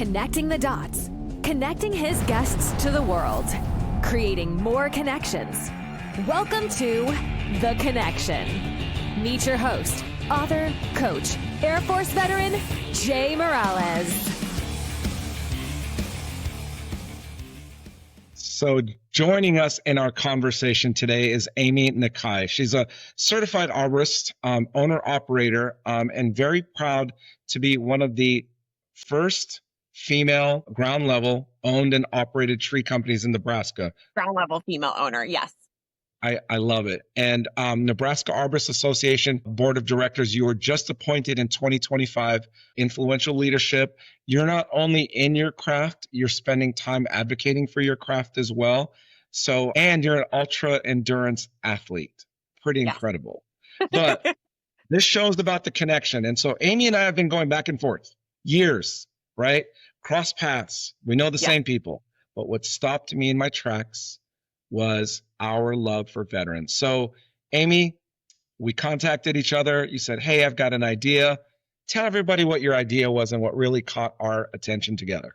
connecting the dots, connecting his guests to the world, creating more connections. Welcome to The Connection. Meet your host, author, coach, Air Force veteran, Jay Morales. So joining us in our conversation today is Amy Nikai. She's a certified arborist, owner-operator, and very proud to be one of the first female ground-level owned and operated tree companies in Nebraska. Ground-level female owner, yes. I love it. And Nebraska Arborist Association Board of Directors, you were just appointed in 2025, influential leadership. You're not only in your craft, you're spending time advocating for your craft as well. So, and you're an ultra endurance athlete. Pretty incredible. But this show's about the connection. And so Amy and I have been going back and forth years, right? Cross paths. We know the same people. But what stopped me in my tracks was our love for veterans. So, Amy, we contacted each other. You said, hey, I've got an idea. Tell everybody what your idea was and what really caught our attention together.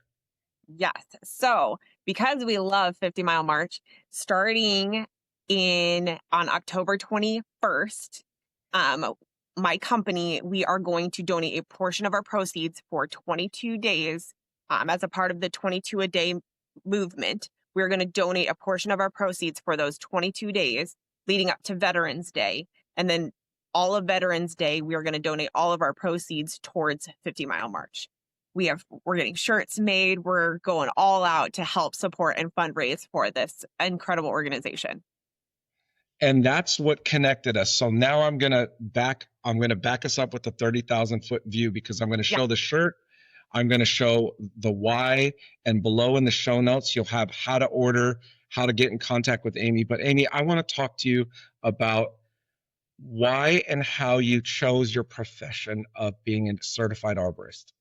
Yes. So, because we love 50 Mile March, starting on October 21st, my company, we are going to donate a portion of our proceeds for 22 days as a part of the 22 a day movement. We're going to donate a portion of our proceeds for those 22 days leading up to Veterans Day. And then all of Veterans Day, we are going to donate all of our proceeds towards 50 Mile March. We're getting shirts made. We're going all out to help support and fundraise for this incredible organization. And that's what connected us. So now I'm going to back us up with the 30,000-foot view, because I'm going to show the shirt. I'm going to show the why, and below in the show notes, you'll have how to order, how to get in contact with Amy. But Amy, I want to talk to you about why and how you chose your profession of being a certified arborist.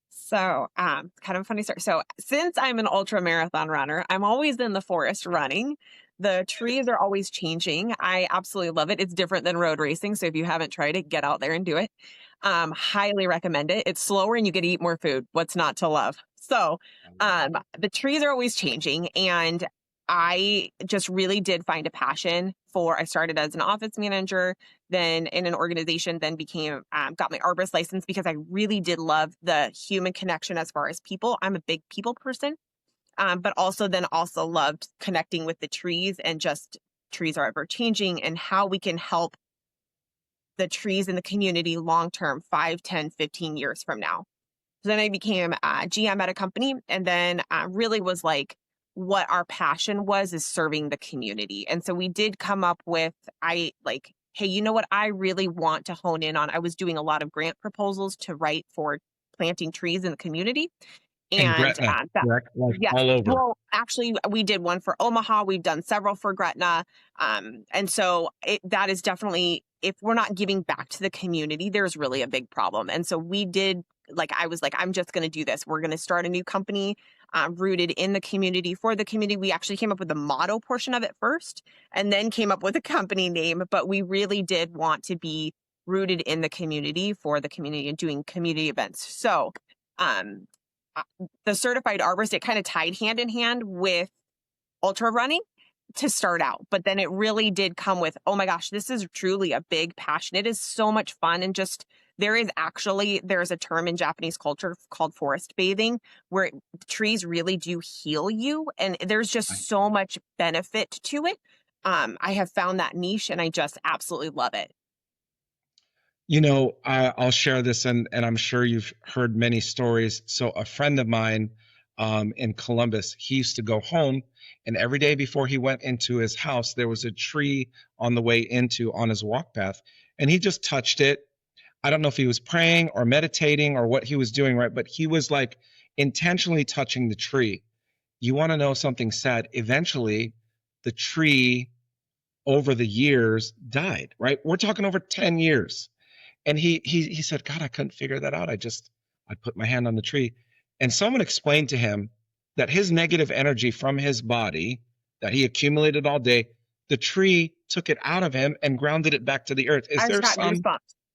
So, kind of a funny story. So since I'm an ultra marathon runner, I'm always in the forest running. The trees are always changing. I absolutely love it. It's different than road racing. So if you haven't tried it, get out there and do it. Highly recommend it. It's slower and you get to eat more food. What's not to love? So the trees are always changing. And I just really did find a passion I started as an office manager, then in an organization, then got my arborist license because I really did love the human connection as far as people. I'm a big people person. But also loved connecting with the trees, and just trees are ever changing, and how we can help the trees in the community long-term, 5, 10, 15 years from now. So then I became a GM at a company, and then really was like, what our passion is serving the community. And so we did come up with, hey, you know what I really want to hone in on? I was doing a lot of grant proposals to write for planting trees in the community. And Gretna, all over. Well, actually, we did one for Omaha. We've done several for Gretna. And so that is definitely, if we're not giving back to the community, there's really a big problem. And so we did, I was like, I'm just going to do this. We're going to start a new company rooted in the community, for the community. We actually came up with the motto portion of it first, and then came up with a company name. But we really did want to be rooted in the community, for the community, and doing community events. So, the certified arborist, it kind of tied hand in hand with ultra running to start out. But then it really did come with, oh my gosh, this is truly a big passion. It is so much fun. And just, there's a term in Japanese culture called forest bathing, where trees really do heal you. And there's just so much benefit to it. I have found that niche, and I just absolutely love it. You know, I'll share this, and I'm sure you've heard many stories. So a friend of mine in Columbus, he used to go home, and every day before he went into his house, there was a tree on the way on his walk path, and he just touched it. I don't know if he was praying or meditating or what he was doing, right? But he was like intentionally touching the tree. You want to know something sad? Eventually, the tree over the years died, right? We're talking over 10 years. And he said, God, I couldn't figure that out. I put my hand on the tree. And someone explained to him that his negative energy from his body that he accumulated all day, the tree took it out of him and grounded it back to the earth. Is there some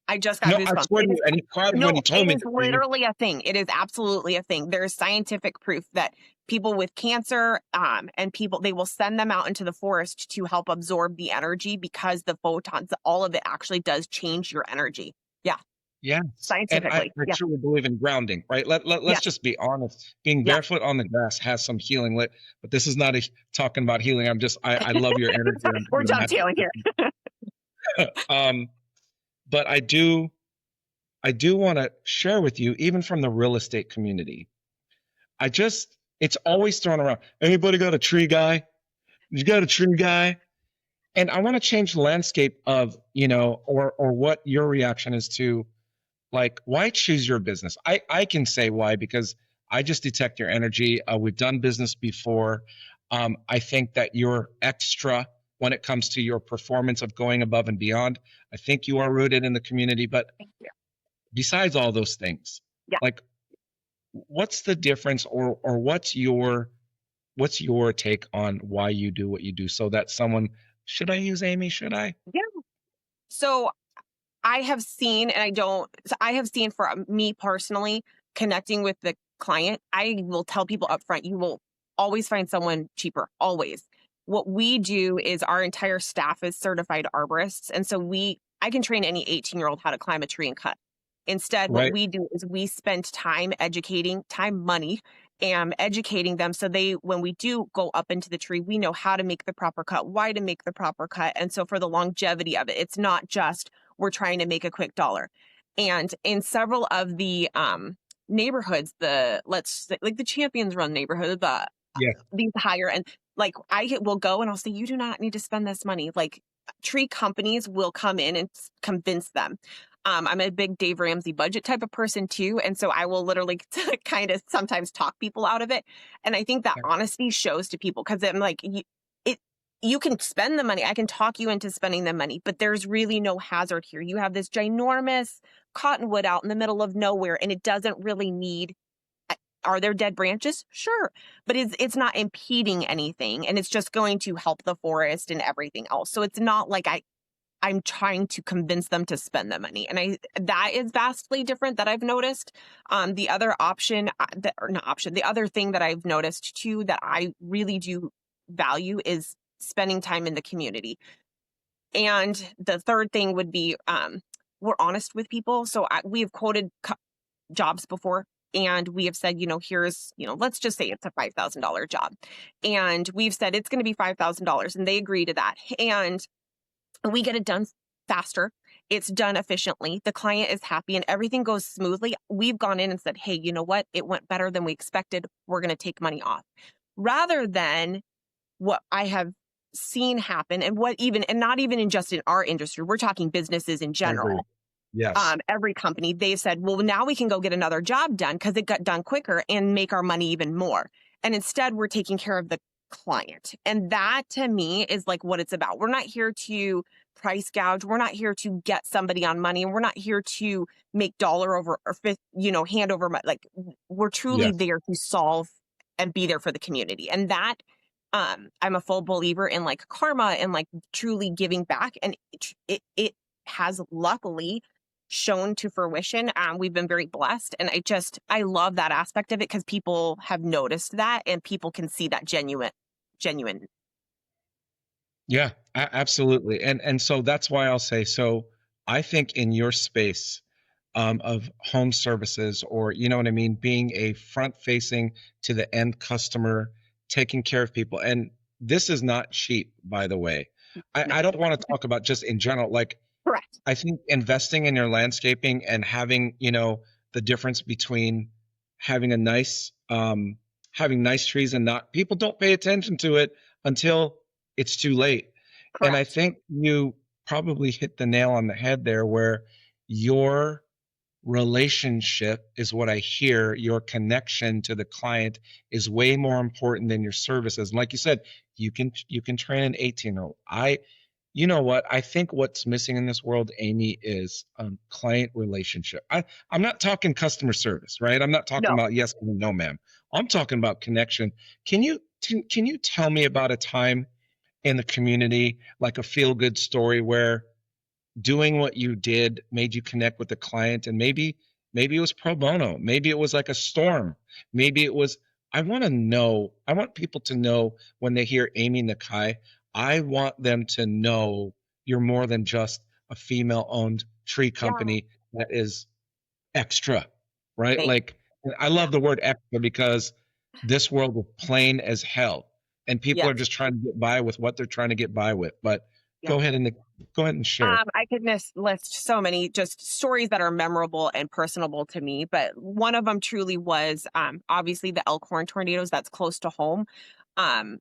I just got No, I goosebumps. swear to you, and he cried when No, he told it me is this, Amy. literally a thing. It is absolutely a thing. There's scientific proof that people with cancer, and people, they will send them out into the forest to help absorb the energy because the photons, all of it actually does change your energy. Yeah, Yes. And I scientifically. Yeah, truly believe in grounding, right? Let's yeah, just be honest. Being yeah. barefoot on the grass has some healing lit, but this is not talking about healing. I love your energy. We're dovetailing here. Um, but I do want to share with you, even from the real estate community. It's always thrown around. Anybody got a tree guy? You got a tree guy? And I want to change the landscape of, or what your reaction is to, like, why choose your business? I can say why, because I just detect your energy. We've done business before. I think that you're extra when it comes to your performance of going above and beyond. I think you are rooted in the community, but Thank you. besides all those things, Yeah. like, what's the difference, or what's your take on why you do what you do, so that someone, should I use Amy? Should I? Yeah. So I have seen, I have seen for me personally, connecting with the client, I will tell people up front, you will always find someone cheaper, always. What we do is our entire staff is certified arborists. And so I can train any 18-year-old how to climb a tree and cut. Instead, what Right. we do is we spend time educating, money, and educating them. So when we do go up into the tree, we know how to make the proper cut, why to make the proper cut. And so for the longevity of it, it's not just we're trying to make a quick dollar. And in several of the neighborhoods, like the Champions Run neighborhood, Yeah. these higher end, like I will go and I'll say, you do not need to spend this money. Like tree companies will come in and convince them. I'm a big Dave Ramsey budget type of person too. And so I will literally kind of sometimes talk people out of it. And I think that honesty shows to people, because I'm like, you can spend the money. I can talk you into spending the money, but there's really no hazard here. You have this ginormous cottonwood out in the middle of nowhere, and it doesn't really need. Are there dead branches? Sure. But it's not impeding anything, and it's just going to help the forest and everything else. So it's not like I'm trying to convince them to spend the money. And that is vastly different that I've noticed. The other option, the other thing that I've noticed too, that I really do value, is spending time in the community. And the third thing would be, we're honest with people. So we have quoted jobs before, and we have said, here's, let's just say it's a $5,000 job. And we've said it's going to be $5,000, and they agree to that. And we get it done faster. It's done efficiently. The client is happy and everything goes smoothly. We've gone in and said, hey, you know what? It went better than we expected. We're going to take money off. Rather than what I have seen happen, and not even just in our industry, we're talking businesses in I agree. general. Yes. Every company, they've said, well, now we can go get another job done because it got done quicker and make our money even more. And instead, we're taking care of the client. And that to me is like what it's about. We're not here to price gouge. We're not here to get somebody on money. And we're not here to make dollar over or hand over money. Like, we're truly Yes. there to solve and be there for the community. And that I'm a full believer in like karma and like truly giving back. And it has luckily shown to fruition. We've been very blessed. And I love that aspect of it, because people have noticed that and people can see that genuine. Yeah, absolutely. And so that's why I'll say, so I think in your space, of home services, or, you know what I mean, being a front facing to the end customer, taking care of people. And this is not cheap, by the way. I don't want to talk about just in general, like, Correct. I think investing in your landscaping and having, the difference between having having nice trees and not, people don't pay attention to it until it's too late. Correct. And I think you probably hit the nail on the head there, where your relationship is what I hear. Your connection to the client is way more important than your services. And like you said, you can train an 18-year-old. You know what? I think what's missing in this world, Amy, is client relationship. I'm not talking customer service, right? I'm not talking about yes and no, ma'am. I'm talking about connection. Can you tell me about a time in the community, like a feel-good story, where doing what you did made you connect with the client, and maybe it was pro bono, maybe it was like a storm, maybe it was. I want people to know when they hear Amy Nikai, I want them to know you're more than just a female owned tree Yeah. company that is extra, right? Thanks. Like, I Yeah. love the word extra because this world is plain as hell, and people are Yes. just trying to get by with what they're trying to get by with. But Yeah. go ahead and share. I could list so many just stories that are memorable and personable to me, but one of them truly was obviously the Elkhorn tornadoes that's close to home. Um,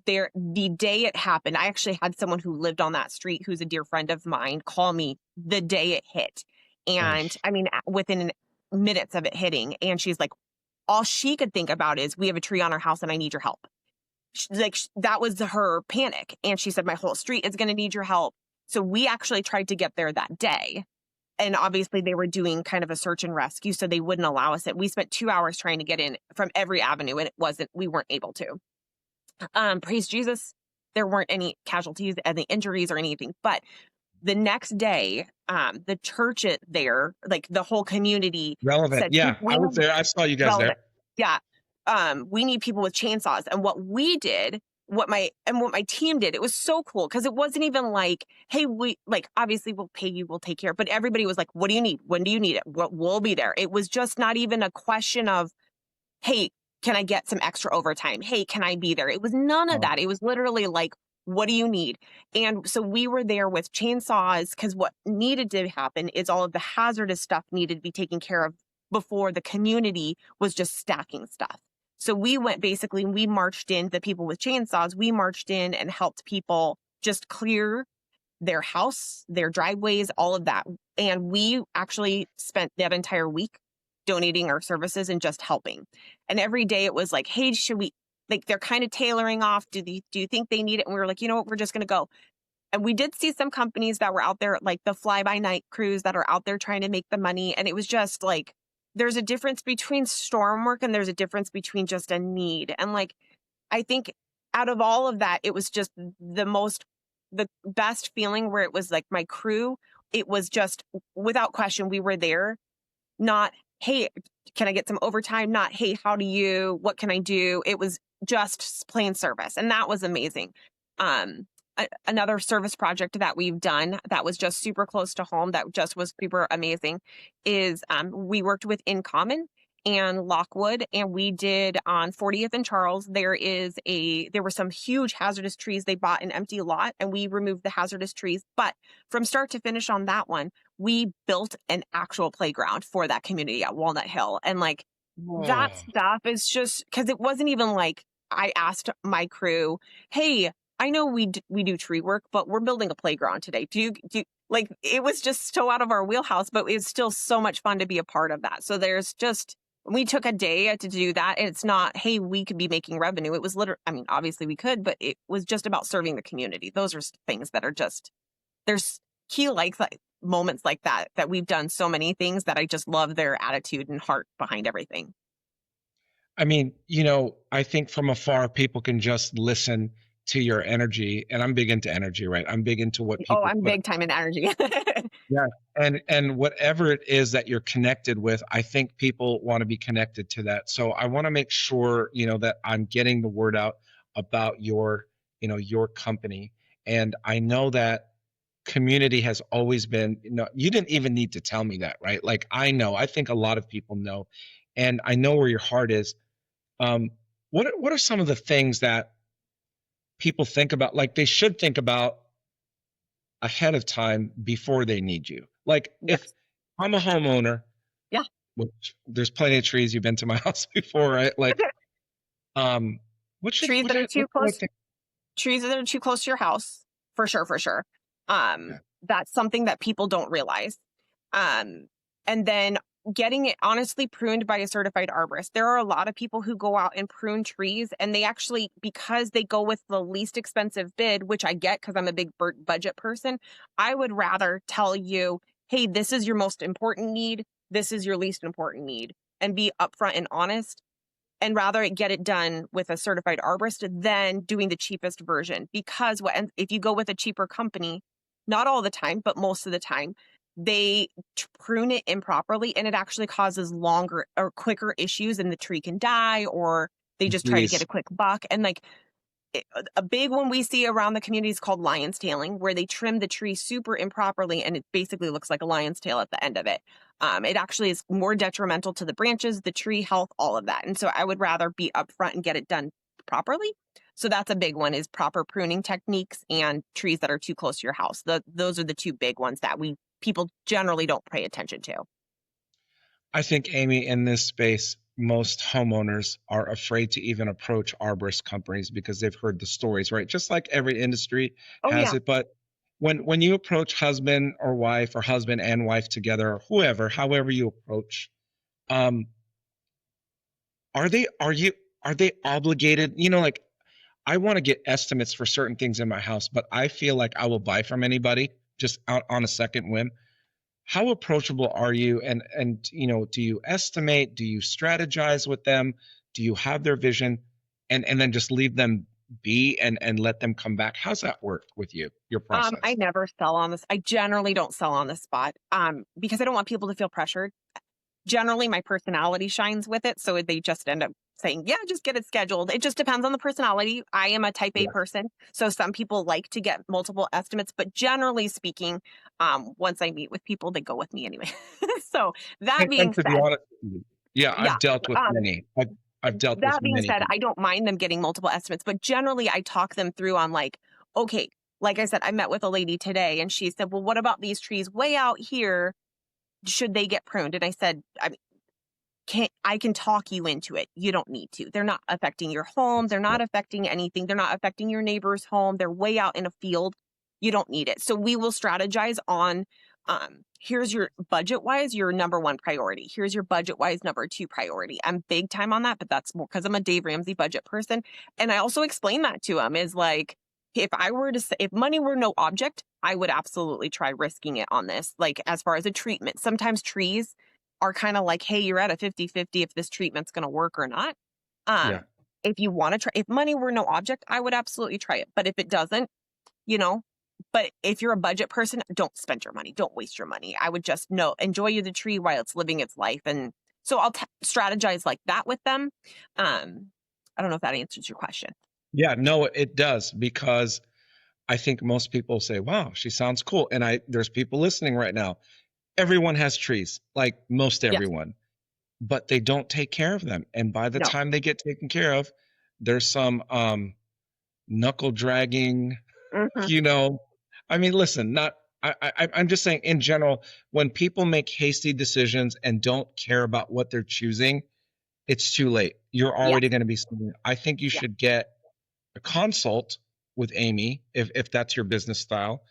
the day it happened, I actually had someone who lived on that street who's a dear friend of mine call me the day it hit. Oh, And I mean, within minutes of it hitting, and she's like, all she could think about is, we have a tree on our house and I need your help. That was her panic. And she said, my whole street is going to need your help. So we actually tried to get there that day. And obviously they were doing kind of a search and rescue, so they wouldn't allow us in. We spent 2 hours trying to get in from every avenue, and we weren't able to. Praise Jesus, there weren't any casualties, any injuries or anything. But the next day, the church there, like the whole community relevant. said, "Hey, Yeah, I was there. I saw you guys there. relevant. Yeah. We need people with chainsaws." And what we did, what my team did, it was so cool because it wasn't even like, hey, we like, obviously we'll pay you, we'll take care. But everybody was like, what do you need? When do you need it? We'll be there. It was just not even a question of, hey, can I get some extra overtime? Hey, can I be there? It was none of Oh, that. It was literally like, what do you need? And so we were there with chainsaws because what needed to happen is all of the hazardous stuff needed to be taken care of before the community was just stacking stuff. So we went basically, we marched in, the people with chainsaws, we marched in and helped people just clear their house, their driveways, all of that. And we actually spent that entire week donating our services and just helping. And every day it was like, hey, should we, like, they're kind of tailoring off. Do you think they need it? And we were like, you know what, we're just going to go. And we did see some companies that were out there, like the fly by night crews that are out there trying to make the money. And it was just like, there's a difference between storm work and there's a difference between just a need. And like, I think out of all of that, it was just the best feeling where it was like my crew, it was just without question, we were there. Not, hey, can I get some overtime? Not, hey, what can I do? It was just plain service. And that was amazing. Another service project that we've done that was just super close to home, that just was super amazing, is we worked with In Common and Lockwood, and we did on 40th and Charles. There were some huge hazardous trees. They bought an empty lot and we removed the hazardous trees. But from start to finish on that one, we built an actual playground for that community at Walnut Hill. And like, whoa. that stuff is just, because it wasn't even like, I asked my crew, hey, I know we do tree work, but we're building a playground today. Do you like, it was just so out of our wheelhouse, but it's still so much fun to be a part of that. So we took a day to do that. And it's not, hey, we could be making revenue. It was literally, I mean, obviously we could, but it was just about serving the community. Those are things that are just, there's key like moments like that we've done so many things that I just love their attitude and heart behind everything. I mean, I think from afar, people can just listen to your energy, and I'm big into energy, right? I'm big into what Oh, people I'm put. big time in energy. Yeah, and whatever it is that you're connected with, I think people want to be connected to that. So I want to make sure, that I'm getting the word out about your company. And I know that community has always been, you didn't even need to tell me that, right? Like, I think a lot of people know, and I know where your heart is. What are some of the things that people think about, like they should think about ahead of time before they need you? Like, if Yes. I'm a homeowner, Yeah. which there's plenty of trees, you've been to my house before, right? Like, what should Trees that are too what should I close. think? Trees that are too close to your house, for sure, for sure. Yeah. That's something that people don't realize. And then getting it honestly pruned by a certified arborist. There are a lot of people who go out and prune trees, and they actually, because they go with the least expensive bid, which I get because I'm a big budget person, I would rather tell you, hey, this is your most important need, this is your least important need, and be upfront and honest, and rather get it done with a certified arborist than doing the cheapest version. Because if you go with a cheaper company, not all the time, but most of the time, they prune it improperly and it actually causes longer or quicker issues and the tree can die, or they just try to get Please. a quick buck. And like a big one we see around the community is called lion's tailing, where they trim the tree super improperly and it basically looks like a lion's tail at the end of it. It actually is more detrimental to the branches, the tree health, all of that. And so I would rather be upfront and get it done properly. So that's a big one, is proper pruning techniques and trees that are too close to your house. Those are the two big ones that people generally don't pay attention to. I think, Amy, in this space, most homeowners are afraid to even approach arborist companies because they've heard the stories, right? Just like every industry Oh has yeah. it. But when you approach husband or wife, or husband and wife together, or whoever, however you approach, um, are they obligated? Like, I want to get estimates for certain things in my house, but I feel like I will buy from anybody just out on a second whim. How approachable are you? And do you estimate? Do you strategize with them? Do you have their vision, and then just leave them be and let them come back? How's that work with you, your I process? never sell on this. I generally don't sell on the spot, because I don't want people to feel pressured. Generally, my personality shines with it, so they just end up saying, "Yeah, just get it scheduled." It just depends on the personality. I am a type A Yeah. person, so some people like to get multiple estimates, but generally speaking, once I meet with people, they go with me anyway. So that And being to be said, honest with you, yeah, yeah. I've dealt with Um, many. I've dealt with that being many said, people. I don't mind them getting multiple estimates, but generally I talk them through on like, okay, like I said, I met with a lady today and she said, "Well, what about these trees way out here? Should they get pruned?" And I said, I can talk you into it. You don't need to. They're not affecting your home. They're Yeah. not affecting anything. They're not affecting your neighbor's home. They're way out in a field. You don't need it. So we will strategize on, here's your budget wise, your number one priority. Here's your budget wise number two priority. I'm big time on that, but that's more because I'm a Dave Ramsey budget person. And I also explain that to him is like, if I were to say, if money were no object, I would absolutely try risking it on this. Like as far as a treatment, sometimes trees are kind of like, hey, you're at a 50-50 if this treatment's going to work or not. Yeah. Um, if you want to try, if money were no object, I would absolutely try it. But if it doesn't, you know, but if you're a budget person, don't spend your money. Don't waste your money. I would just enjoy the tree while it's living its life. And so I'll strategize like that with them. I don't know if that answers your question. Yeah, no, it does, because I think most people say, "Wow, she sounds cool." And there's people listening right now. Everyone has trees, like most Yes. everyone, but they don't take care of them. And by the No. time they get taken care of, there's some knuckle dragging, Hmm. you know. I mean, listen, not I'm just saying in general, when people make hasty decisions and don't care about what they're choosing, it's too late. You're Yes. already going to be I think you Yeah. should get a consult with Amy if that's your business style,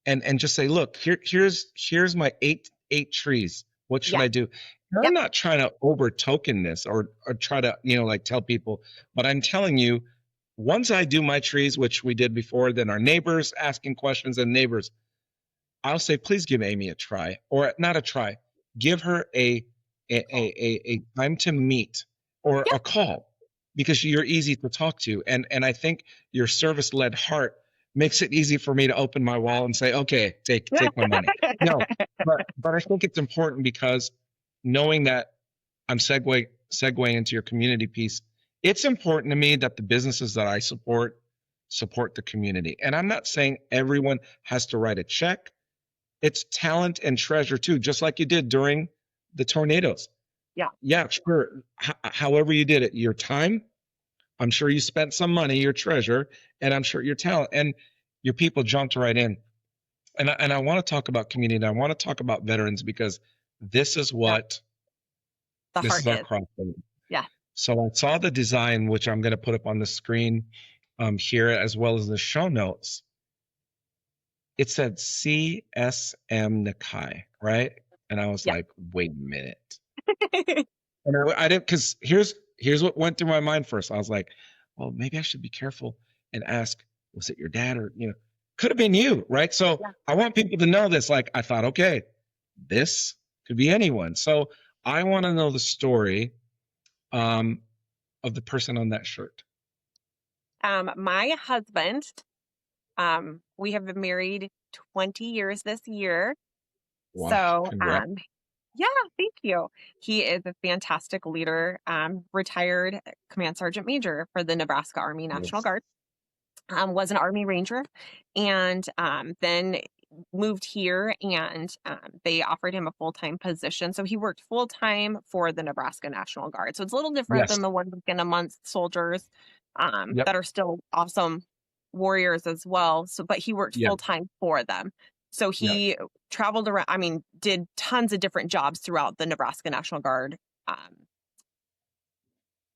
and just say, "Look, here's my eight trees. What should Yeah. I do?" And I'm Yep. not trying to over token this, or try to, like, tell people, but I'm telling you, once I do my trees, which we did before, then our neighbors asking questions, and neighbors, I'll say, please give Amy a try, or not a try, give her a time to meet, or Yeah. a call, because you're easy to talk to. And I think your service led heart makes it easy for me to open my wall and say, okay, take my money. No, but I think it's important, because knowing that I'm segueing into your community piece, it's important to me that the businesses that I support the community. And I'm not saying everyone has to write a check. It's talent and treasure too, just like you did during the tornadoes. Yeah. Yeah, sure. However you did it, your time, I'm sure you spent some money, your treasure, and I'm sure your talent, and your people jumped right in. And I want to talk about community. I want to talk about veterans, because this is Yeah. what The this heart is our is. crossover. Yeah. So I saw the design, which I'm going to put up on the screen here, as well as the show notes. It said CSM Nikai, right? And I was Yeah. like, wait a minute. And I didn't, because here's what went through my mind first. I was like, well, maybe I should be careful and ask, was it your dad, or, could have been you, right? So Yeah. I want people to know this. Like, I thought, okay, this could be anyone. So I want to know the story of the person on that shirt. My husband, We have been married 20 years this year. Wow, So, congrats. yeah, thank you. He is a fantastic leader, retired command sergeant major for the Nebraska Army National Yes. Guard, was an Army Ranger, and then moved here, and they offered him a full-time position. So he worked full-time for the Nebraska National Guard. So it's a little different Yes. than the 1 week in a month soldiers Yep. that are still awesome warriors as well. So, but he worked Yeah. full-time for them. So Yeah. he traveled around, I mean, did tons of different jobs throughout the Nebraska National Guard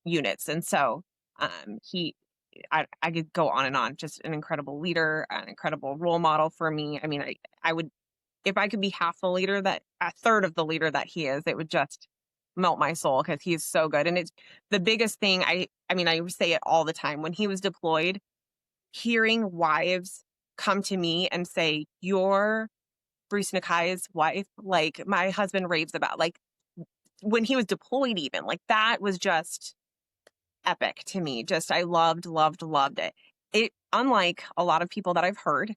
units. And so I could go on and on, just an incredible leader, an incredible role model for me. I mean, I would, if I could be half the leader that, a third of the leader that he is, it would just melt my soul because he's so good. And it's the biggest thing. I mean, I say it all the time when he was deployed, hearing wives come to me and say, "You're Bruce Nikai's wife," like my husband raves about, like when he was deployed, even like that was just epic to me. Just I loved it. It, unlike a lot of people that I've heard,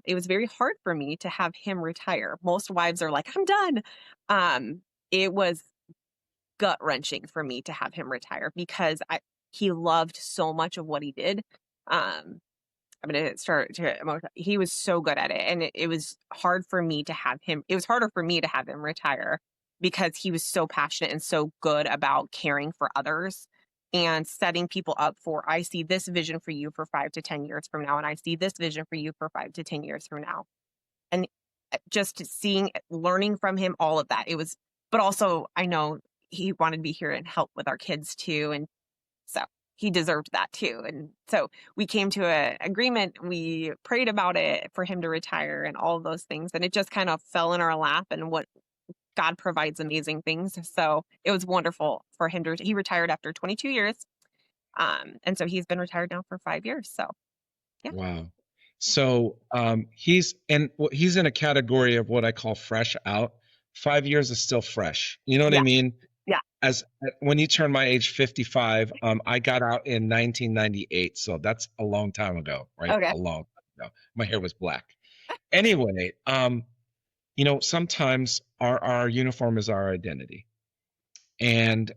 it was very hard for me to have him retire. Most wives are like, "I'm done." It was gut wrenching for me to have him retire because he loved so much of what he did. I'm going to start to emotion. He was so good at it. And it was hard for me to have him. It was harder for me to have him retire because he was so passionate and so good about caring for others and setting people up for, I see this vision for you for 5 to 10 years from now. And I see this vision for you for 5 to 10 years from now. And just seeing, learning from him, all of that. It was, but also I know he wanted to be here and help with our kids too. And so he deserved that too. And so we came to an agreement. We prayed about it for him to retire and all of those things. And it just kind of fell in our lap, and what God provides amazing things. So it was wonderful for him to, he retired after 22 years. And so he's been retired now for 5 years. So yeah. Wow. So he's in a category of what I call fresh out. 5 years is still fresh. You know what I Yeah. mean? Yeah. As when you turn my age 55, I got out in 1998, so that's a long time ago, right? Okay. A long time ago. My hair was black. Anyway, sometimes our uniform is our identity, and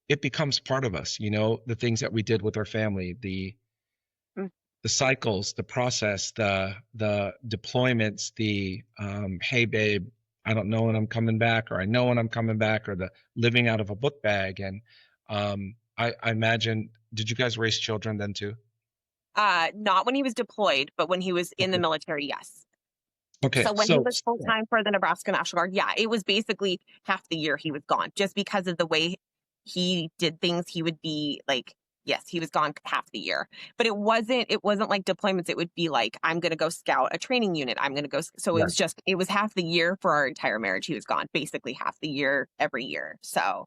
it becomes part of us. The things that we did with our family, Mm. the cycles, the process, the deployments, the hey babe, I don't know when I'm coming back, or I know when I'm coming back, or the living out of a book bag. And I imagine, did you guys raise children then too? Not when he was deployed, but when he was in the Okay. military, yes. Okay. So when he was full time for the Nebraska National Guard, yeah, it was basically half the year he was gone, just because of the way he did things. He would be like, yes, he was gone half the year, but it wasn't like deployments. It would be like, I'm going to go scout a training unit. I'm going to go. So Yes. it was half the year for our entire marriage. He was gone basically half the year every year. So,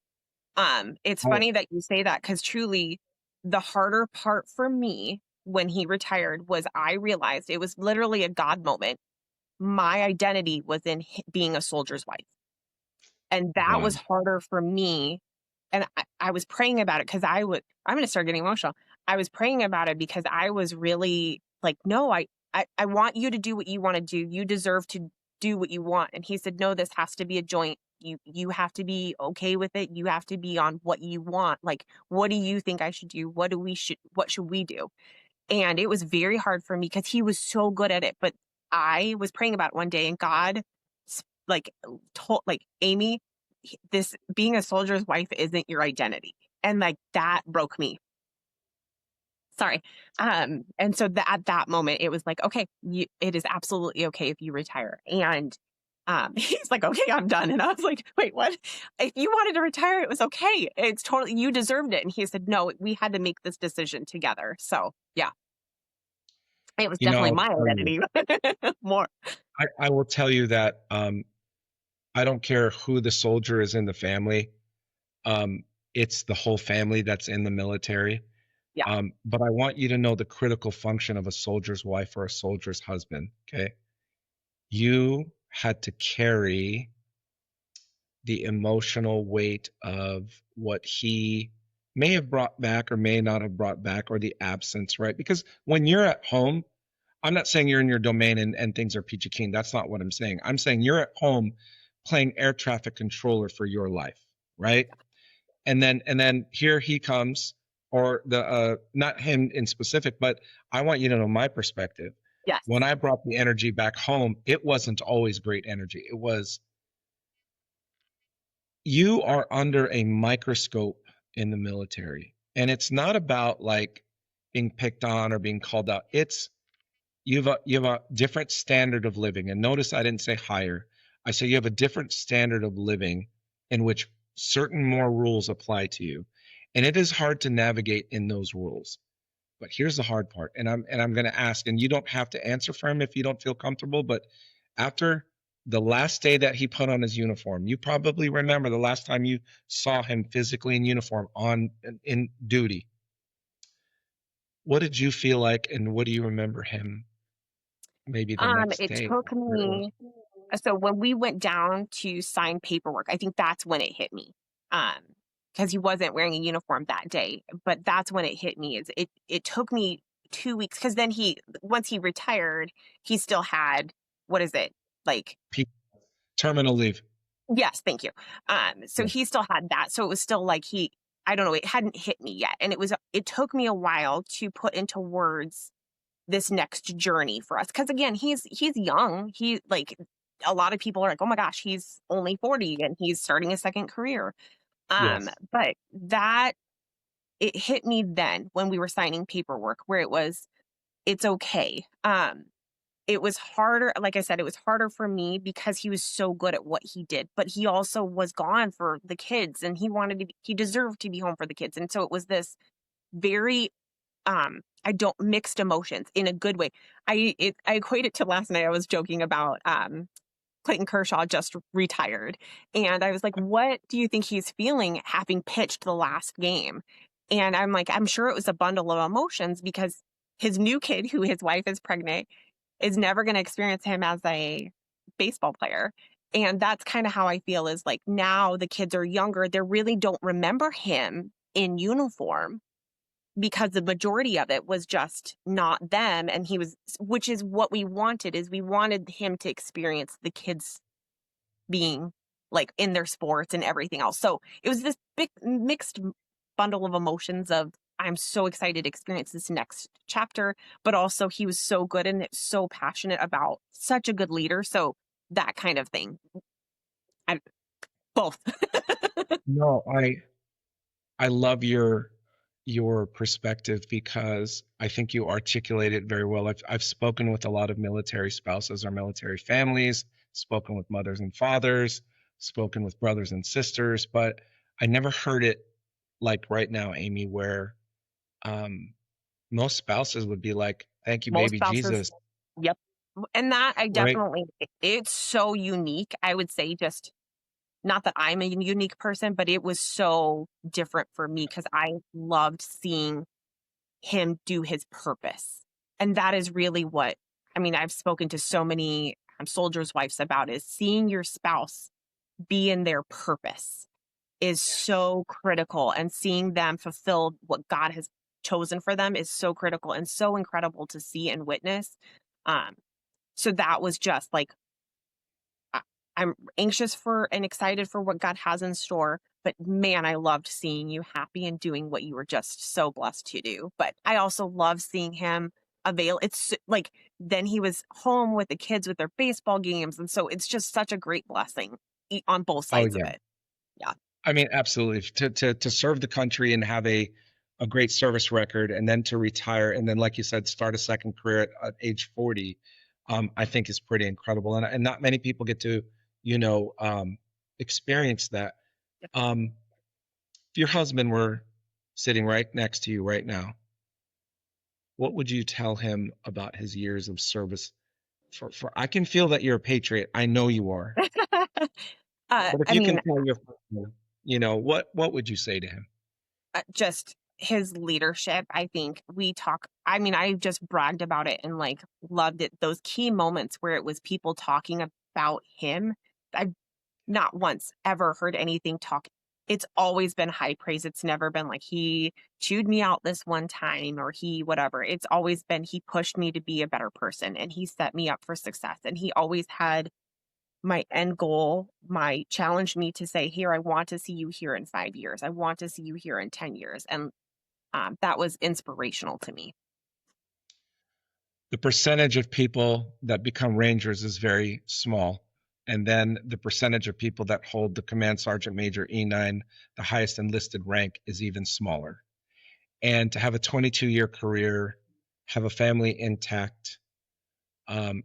it's funny that you say that, because truly the harder part for me when he retired was I realized it was literally a God moment. My identity was in being a soldier's wife. And that Wow. was harder for me. And I was praying about it because I'm going to start getting emotional. I was praying about it because I was really like, no, I want you to do what you want to do. You deserve to do what you want. And he said, no, this has to be a joint. You have to be okay with it. You have to be on what you want. Like, what do you think I should do? What should we do? And it was very hard for me because he was so good at it. But I was praying about it one day, and God like told, like, Amy, this being a soldier's wife isn't your identity. And like that broke me. Sorry. And so at that moment it was like, okay, it is absolutely okay if you retire. And he's like, okay, I'm done. And I was like, wait, what? If you wanted to retire, it was okay. It's totally, you deserved it. And he said, no, we had to make this decision together. So yeah, it was definitely I'll my tell you, identity more. I will tell you that I don't care who the soldier is in the family. It's the whole family that's in the military. Yeah. But I want you to know the critical function of a soldier's wife or a soldier's husband. Okay. You had to carry the emotional weight of what he may have brought back or may not have brought back, or the absence, right? Because when you're at home, I'm not saying you're in your domain and things are peachy keen. That's not what I'm saying. I'm saying you're at home playing air traffic controller for your life, right? And then here he comes, or the not him in specific, but I want you to know my perspective. Yes. When I brought the energy back home, it wasn't always great energy. It was, you are under a microscope in the military. And it's not about like being picked on or being called out. It's, you have a different standard of living. And notice I didn't say higher. I say you have a different standard of living in which certain more rules apply to you. And it is hard to navigate in those rules. But here's the hard part. And I'm going to ask, and you don't have to answer for him if you don't feel comfortable, but after the last day that he put on his uniform, you probably remember the last time you saw him physically in uniform on in duty. What did you feel like, and what do you remember him maybe the next It day? took me, so when we went down to sign paperwork, I think that's when it hit me. Because he wasn't wearing a uniform that day, but that's when it hit me. Is it took me 2 weeks, because then once he retired, he still had, what is it? Like, Terminal leave. yes, thank you. So Yeah. he still had that. So it was still like I don't know, it hadn't hit me yet. And it took me a while to put into words this next journey for us. Cause again, he's young. He, like, a lot of people are like, oh my gosh, he's only 40 and he's starting a second career. Yes. But it hit me then when we were signing paperwork, where it's okay. It was harder. Like I said, it was harder for me because he was so good at what he did, but he also was gone for the kids, and he deserved to be home for the kids. And so it was this very, I don't mixed emotions in a good way. I equate it to last night. I was joking about, Clayton Kershaw just retired. And I was like, what do you think he's feeling having pitched the last game? And I'm like, I'm sure it was a bundle of emotions, because his new kid, who his wife is pregnant, is never going to experience him as a baseball player. And that's kind of how I feel, is like, now the kids are younger. They really don't remember him in uniform, because the majority of it was just not them. And which is what we wanted, is we wanted him to experience the kids being like in their sports and everything else. So it was this big mixed bundle of emotions of, I'm so excited to experience this next chapter, but also he was so good and so passionate about, such a good leader. So that kind of thing. Both. No, I love your perspective, because I think you articulate it very well. I've spoken with a lot of military spouses or military families, spoken with mothers and fathers, spoken with brothers and sisters, but I never heard it like right now, Amy, where most spouses would be like, "Thank you, Most baby spouses. Jesus." Yep. And that I Right? definitely, it's so unique. I would say, just not that I'm a unique person, but it was so different for me, because I loved seeing him do his purpose. And that is really what, I mean, I've spoken to so many soldiers' wives about, is seeing your spouse be in their purpose is so critical, and seeing them fulfill what God has chosen for them is so critical and so incredible to see and witness. So that was just like, I'm anxious for and excited for what God has in store. But man, I loved seeing you happy and doing what you were just so blessed to do. But I also love seeing him it's like, then he was home with the kids with their baseball games. And so it's just such a great blessing on both Oh sides of yeah. it. Yeah. I mean, absolutely. To serve the country and have a great service record, and then to retire, and then, like you said, start a second career at age 40, I think is pretty incredible. And not many people get to, you know, experience that. If your husband were sitting right next to you right now, what would you tell him about his years of service? For I can feel that you're a patriot. I know you are. But if I you mean, can tell your husband, what would you say to him? just his leadership. I think I mean, I just bragged about it and like loved it. Those key moments where it was people talking about him. I've not once ever heard anything it's always been high praise. It's never been like he chewed me out this one time or he whatever. It's always been he pushed me to be a better person and he set me up for success. And he always had my end goal, my challenged me to say, here, I want to see you here in 5 years. I want to see you here in 10 years. And that was inspirational to me. The percentage of people that become Rangers is very small. And then the percentage of people that hold the Command Sergeant Major E9, the highest enlisted rank, is even smaller. And to have a 22-year career, have a family intact,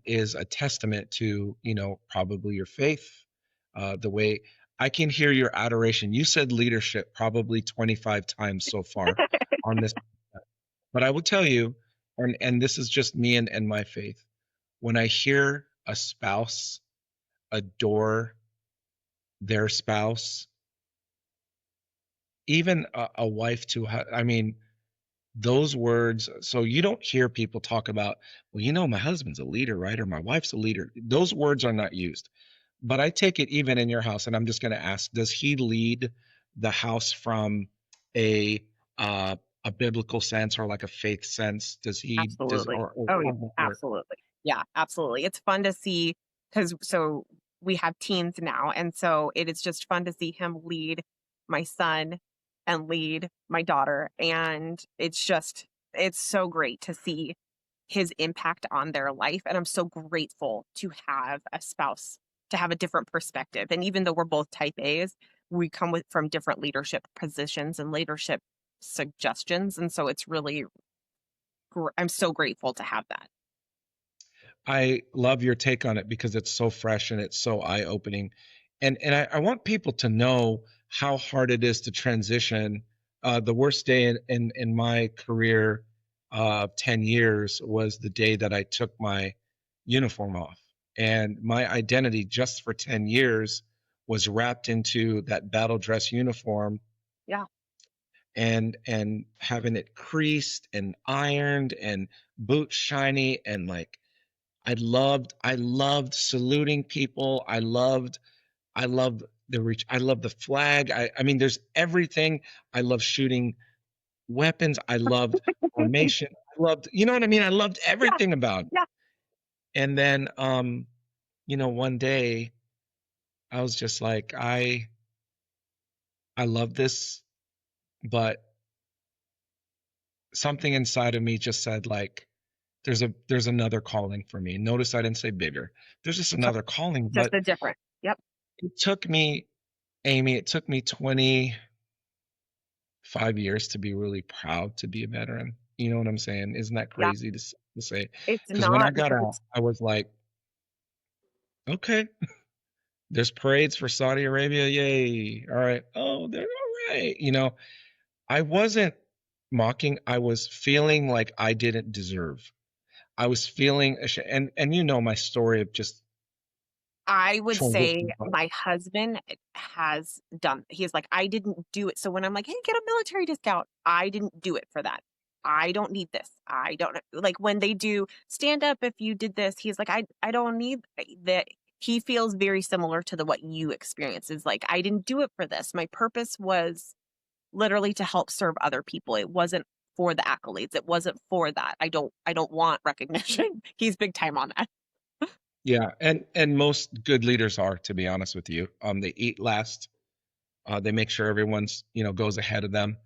is a testament to, probably your faith, the way I can hear your adoration. You said leadership probably 25 times so far on this. But I will tell you, and this is just me and my faith, when I hear a spouse adore their spouse, even a wife to, I mean, those words. So you don't hear people talk about, well, my husband's a leader, right? Or my wife's a leader. Those words are not used. But I take it even in your house, and I'm just going to ask, does he lead the house from a biblical sense or like a faith sense? Does he does Absolutely. or, Oh, yeah, or absolutely. Yeah, absolutely. It's fun to see because so we have teens now. And so it is just fun to see him lead my son and lead my daughter. And it's so great to see his impact on their life. And I'm so grateful to have a spouse to have a different perspective. And even though we're both type A's, we come from different leadership positions and leadership suggestions. And so it's really I'm so grateful to have that. I love your take on it because it's so fresh and it's so eye-opening. And I want people to know how hard it is to transition. The worst day in my career of 10 years was the day that I took my uniform off. And my identity just for 10 years was wrapped into that battle dress uniform Yeah. and having it creased and ironed and boots shiny and like I loved saluting people. I loved the reach. I love the flag. I mean, there's everything. I love shooting weapons. I loved formation. I loved, you know what I mean? I loved Yeah. everything about it. Yeah. And then, one day I was just like, I love this, but something inside of me just said like, there's another calling for me. Notice I didn't say bigger. There's just another calling, Just but the different. Yep. it took me, Amy, it took me 25 years to be really proud to be a veteran. You know what I'm saying? Isn't that Yeah. crazy to say? It's Because when I not got because out, it's I was like, okay, there's parades for Saudi Arabia. Yay. All right. Oh, they're all right. I wasn't mocking. I was feeling like I didn't deserve. I was feeling, and my story of just I would say transition. my husband has done. He's like, I didn't do it. So when I'm like, hey, get a military discount, I didn't do it for that. I don't need this. I don't like when they do stand up. If you did this, he's like, I don't need that. He feels very similar to what you experience is like, I didn't do it for this. My purpose was literally to help serve other people. It wasn't for the accolades. It wasn't for that. I don't want recognition. He's big time on that. Yeah, and most good leaders are, to be honest with you. They eat last. They make sure everyone's, goes ahead of them.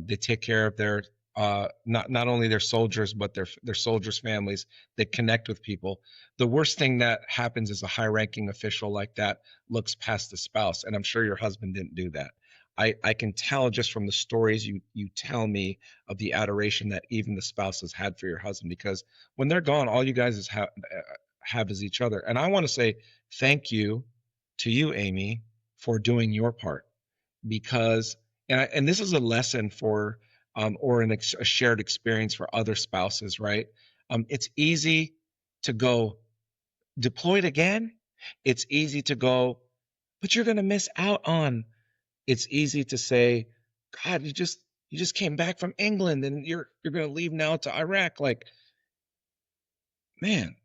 They take care of their not only their soldiers but their soldiers' families. They connect with people. The worst thing that happens is a high-ranking official like that looks past the spouse, and I'm sure your husband didn't do that. I can tell just from the stories you tell me of the adoration that even the spouse has had for your husband, because when they're gone, all you guys have is each other. And I want to say thank you to you, Amy, for doing your part, because and this is a lesson for or a shared experience for other spouses, right? It's easy to go deployed again. It's easy to go, but you're going to miss out on. It's easy to say, God, you just came back from England and you're going to leave now to Iraq. Like, man,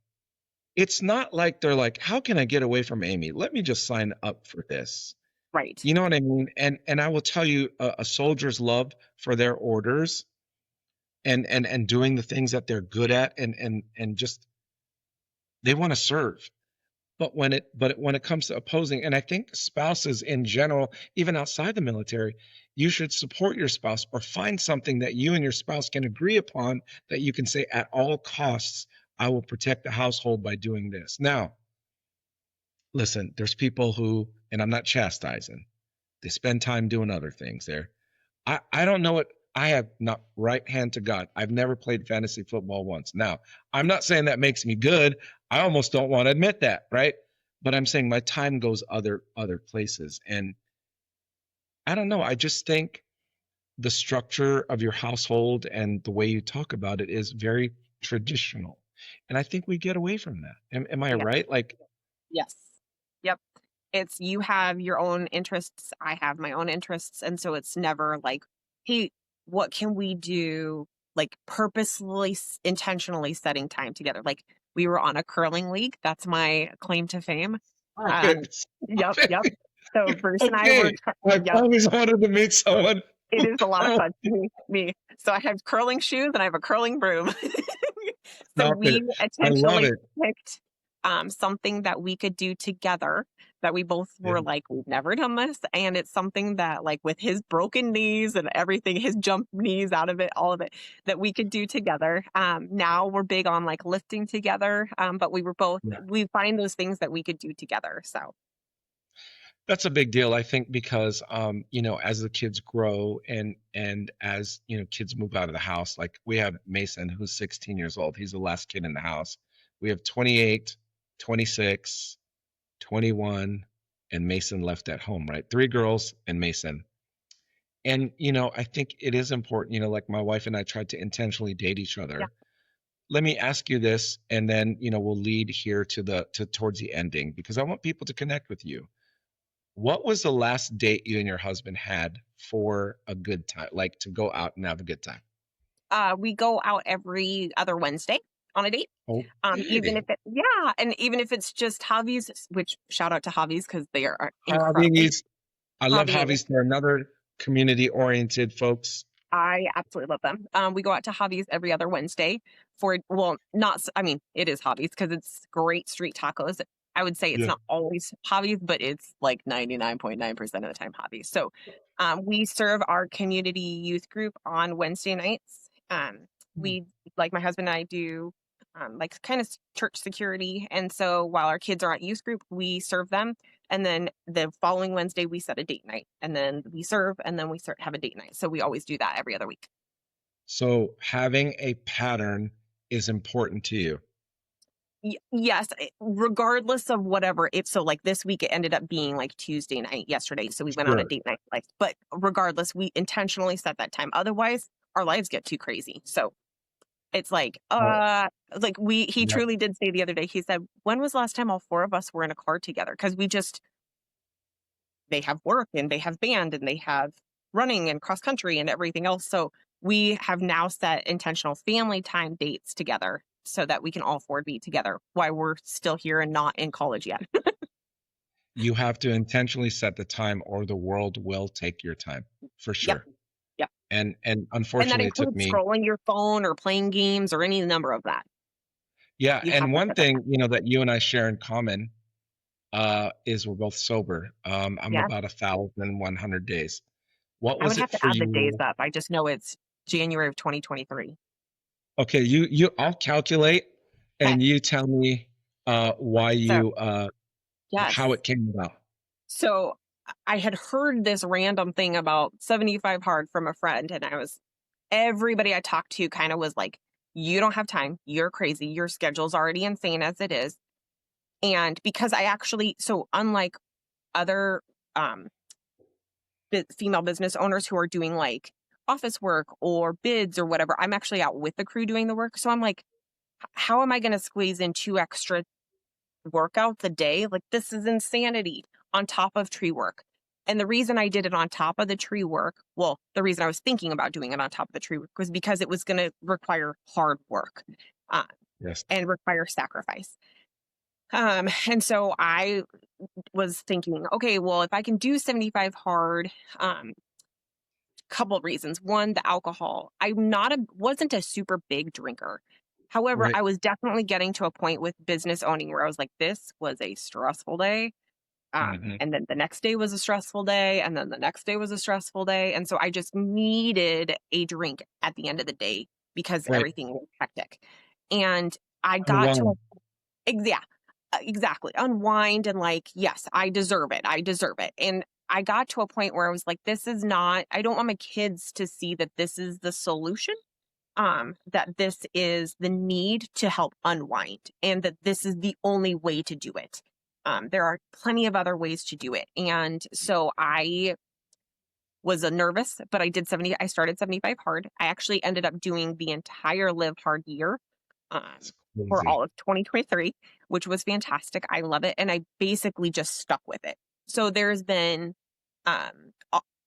it's not like they're like, how can I get away from Amy? Let me just sign up for this. Right. You know what I mean? And I will tell you, a soldier's love for their orders and doing the things that they're good at and just they want to serve. But when it comes to opposing, and I think spouses in general, even outside the military, you should support your spouse or find something that you and your spouse can agree upon that you can say at all costs, I will protect the household by doing this. Now, listen, there's people who, and I'm not chastising, they spend time doing other things there. I don't know it. I have not, right hand to God, I've never played fantasy football once. Now, I'm not saying that makes me good. I almost don't want to admit that, right? But I'm saying my time goes other places. And I don't know. I just think the structure of your household and the way you talk about it is very traditional. And I think we get away from that. Am I Yeah. right? Like, Yes. Yep. It's you have your own interests, I have my own interests, and so it's never like, "Hey, what can we do?" Like, purposely, intentionally setting time together. Like, we were on a curling league, that's my claim to fame. stop Um it. Stop Yep, yep. it. So Bruce and I were Okay. I've yep, always wanted to meet someone. it is a lot of Oh, fun. Me. So I have curling shoes and I have a curling broom. So stop it. we I love intentionally it. picked something that we could do together that we both Yeah. were like, we've never done this. And it's something that, like, with his broken knees and everything, his jump knees out of it, all of it, that we could do together. Now we're big on like lifting together, but we find those things that we could do together. So, That's a big deal, I think, because as the kids grow and as kids move out of the house, like we have Mason, who's 16 years old. He's the last kid in the house. We have 28, 26, 21, and Mason left at home, right? Three girls and Mason. And I think it is important, like my wife and I tried to intentionally date each yeah. other. Let me ask you this, and then we'll lead here to towards the ending because I want people to connect with you. What was the last date you and your husband had for a good time, like to go out and have a good time? We go out every other Wednesday on a date. Even if Okay. even if it's just Javi's, which shout out to Javi's because they are incredible. Hobbies. I love Javi, hobbies. They're another community oriented folks. I absolutely love them. We go out to Javi's every other Wednesday for, well, not, I mean, it is Javi's because it's great street tacos. I would say it's Yeah. not always Javi's, but it's like 99.9% of the time Javi's. So we serve our community youth group on Wednesday nights. We, like my husband and I do like kind of church security. And so while our kids are at youth group, we serve them. And then the following Wednesday, we set a date night and then we serve and then have a date night. So we always do that every other week. So having a pattern is important to you. Yes, regardless of whatever. If so, like this week, it ended up being like Tuesday night yesterday. So we went on a Sure. date night. But regardless, we intentionally set that time. Otherwise, our lives get too crazy. So it's like, he Yeah. truly did say the other day, he said, when was the last time all four of us were in a car together? Because they have work and they have band and they have running and cross country and everything else. So we have now set intentional family time dates together so that we can all four be together while we're still here and not in college yet. You have to intentionally set the time or the world will take your time for Yep. sure. Yep. And And that unfortunately it took includes me. scrolling your phone or playing games or any number of that. Yeah, You have and to one set that thing, time. that you and I share in common, is we're both sober. I'm Yeah. about 1,100 days. What I would was have it to for add the days you? up. I just know it's January of 2023. Okay, I'll calculate, Okay. and you tell me why So, yes. how it came about. So I had heard this random thing about 75 hard from a friend, and everybody I talked to kind of was like, you don't have time. You're crazy. Your schedule's already insane as it is. And because so unlike other um, female business owners who are doing like office work or bids or whatever, I'm actually out with the crew doing the work. So I'm like, how am I going to squeeze in 2 extra workouts a day? Like, this is insanity on top of tree work. And the reason I did it on top of the tree work, well, the reason I was thinking about doing it on top of the tree work was because it was going to require hard work uh, Yes. and require sacrifice. And so I was thinking, okay, well, if I can do 75 hard, couple of reasons. One, the alcohol. Wasn't a super big drinker. However, Right. I was definitely getting to a point with business owning where I was like, this was a stressful day. Hmm. And then the next day was a stressful day. And then the next day was a stressful day. And so I just needed a drink at the end of the day because Right. everything was hectic. And I got to, Unwind. yeah, exactly. Unwind and like, yes, I deserve it. I deserve it. And I got to a point where I was like, I don't want my kids to see that this is the solution. That this is the need to help unwind and that this is the only way to do it. There are plenty of other ways to do it. And so I was nervous, but I started 75 hard. I actually ended up doing the entire Live Hard year um, It's for crazy. all of 2023, which was fantastic. I love it. And I basically just stuck with it. So there's been, uh,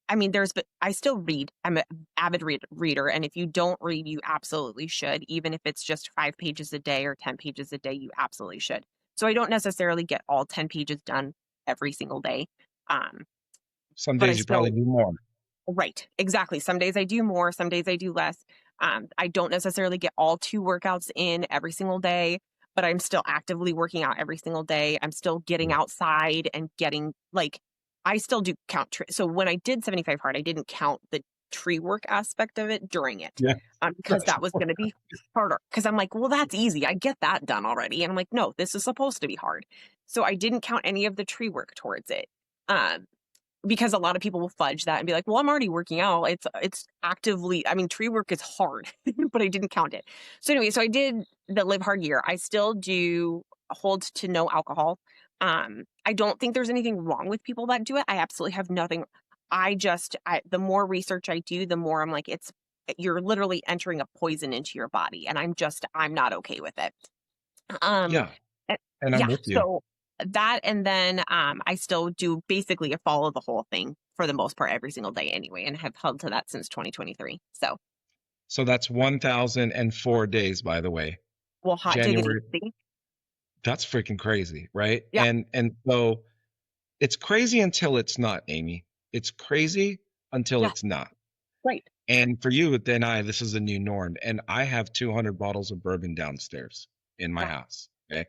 I still read. I'm an avid reader. And if you don't read, you absolutely should. Even if it's just 5 pages a day or 10 pages a day, you absolutely should. So I don't necessarily get all 10 pages done every single day. Um, Some but I days you probably still do more. Right. Exactly. Some days I do more, some days I do less. I don't necessarily get all 2 workouts in every single day, but I'm still actively working out every single day. I'm still getting Yeah. outside and getting like, I still do count. So when I did 75 hard, I didn't count the tree work aspect of it during it Yeah. because That's that was going to be harder. Because I'm like, well, that's easy. I get that done already. And I'm like, no, this is supposed to be hard. So I didn't count any of the tree work towards it. Um, because a lot of people will fudge that and be like, well, I'm already working out. It's actively, I mean, tree work is hard, but I didn't count it. So anyway, so I did the Live Hard year. I still do hold to no alcohol. I don't think there's anything wrong with people that do it. I absolutely have nothing. The more research I do, the more I'm like, you're literally entering a poison into your body. And I'm not okay with it. Um, Yeah. and- And I'm yeah. with you. So that, and then I still do basically follow the whole thing for the most part every single day anyway, and have held to that since 2023. So, So that's 1,004 days, by the way. well, hot diggity. January. See? That's freaking crazy, right? Yeah, And so it's crazy until it's not, Amy. It's crazy until yeah, it's not. right. And for you, then this is a new norm. And I have 200 bottles of bourbon downstairs in my Yeah, house. Okay.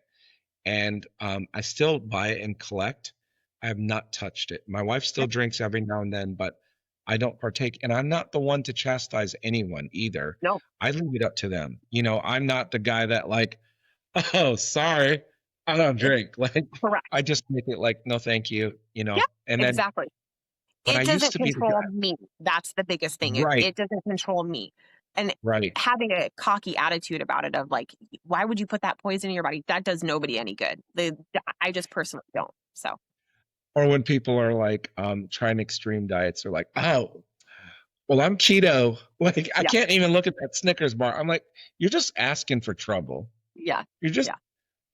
And I still buy it and collect. I have not touched it. My wife yeah, still drinks every now and then, but I don't partake. And I'm not the one to chastise anyone either. no, I leave it up to them. I'm not the guy that like, oh, sorry, I don't drink. Like, correct. I just make it like, no, thank you. Yeah, And then, exactly. but I It used doesn't to be the control guy. me. That's the biggest thing. Right, It doesn't control me. And right. having a cocky attitude about it of like, why would you put that poison in your body? That does nobody any good. I just personally don't. So, Or when people are like trying extreme diets, they're like, oh, well, I'm keto. Like, I yeah, can't even look at that Snickers bar. I'm like, you're just asking for trouble. yeah, You're just yeah,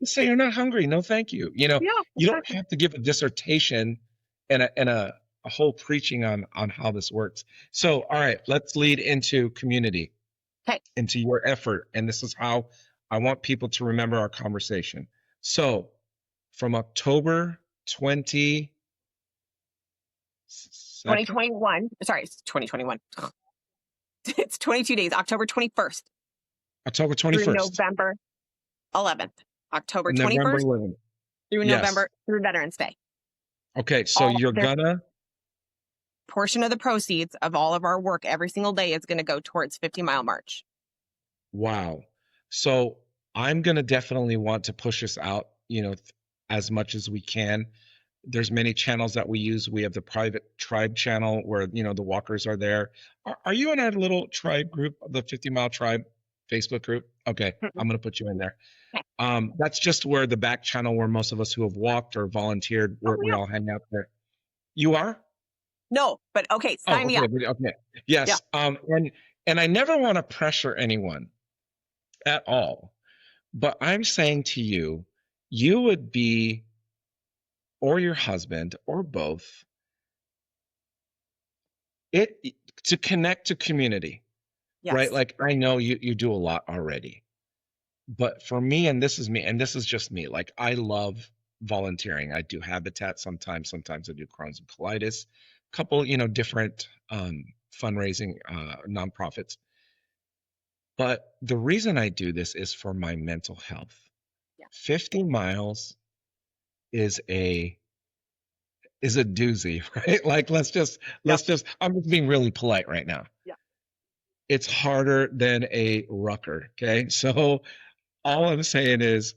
say you're not hungry. No, thank you. yeah, You don't exactly. have to give a dissertation and a whole preaching on how this works. So, all right, let's lead into community, Okay. into your effort. And this is how I want people to remember our conversation. So, from October 22nd, 2021. Sorry, it's 2021. It's 22 days, October 21st October through 21st, November 11th. October November 21st 11th. through Yes. November through Veterans Day. Okay. So All you're their gonna, portion of the proceeds of all of our work every single day is going to go towards 50-mile march. wow. So I'm gonna definitely want to push us out, as much as we can. There's many channels that we use. We have the private tribe channel where, the walkers are there. Are you in our little tribe group, the 50 Mile Tribe Facebook group? Okay, I'm gonna put you in there. That's just where the back channel where most of us who have walked or volunteered, Oh, we yeah. all hang out there. You are? No, but okay, sign Oh, me okay, up. okay. Yeah. Yes. And I never want to pressure anyone at all, but I'm saying to you, you would be, or your husband, or both, it to connect to community, right? Yes. Like I know you do a lot already, but for me, and this is me, and this is just me, like I love volunteering. I do Habitat sometimes. Sometimes I do Crohn's and colitis. Couple, different fundraising nonprofits. But the reason I do this is for my mental health. Yeah. 50 miles is a doozy, right? Like let's just I'm just being really polite right now. Yeah. It's harder than a rucker, okay? So all I'm saying is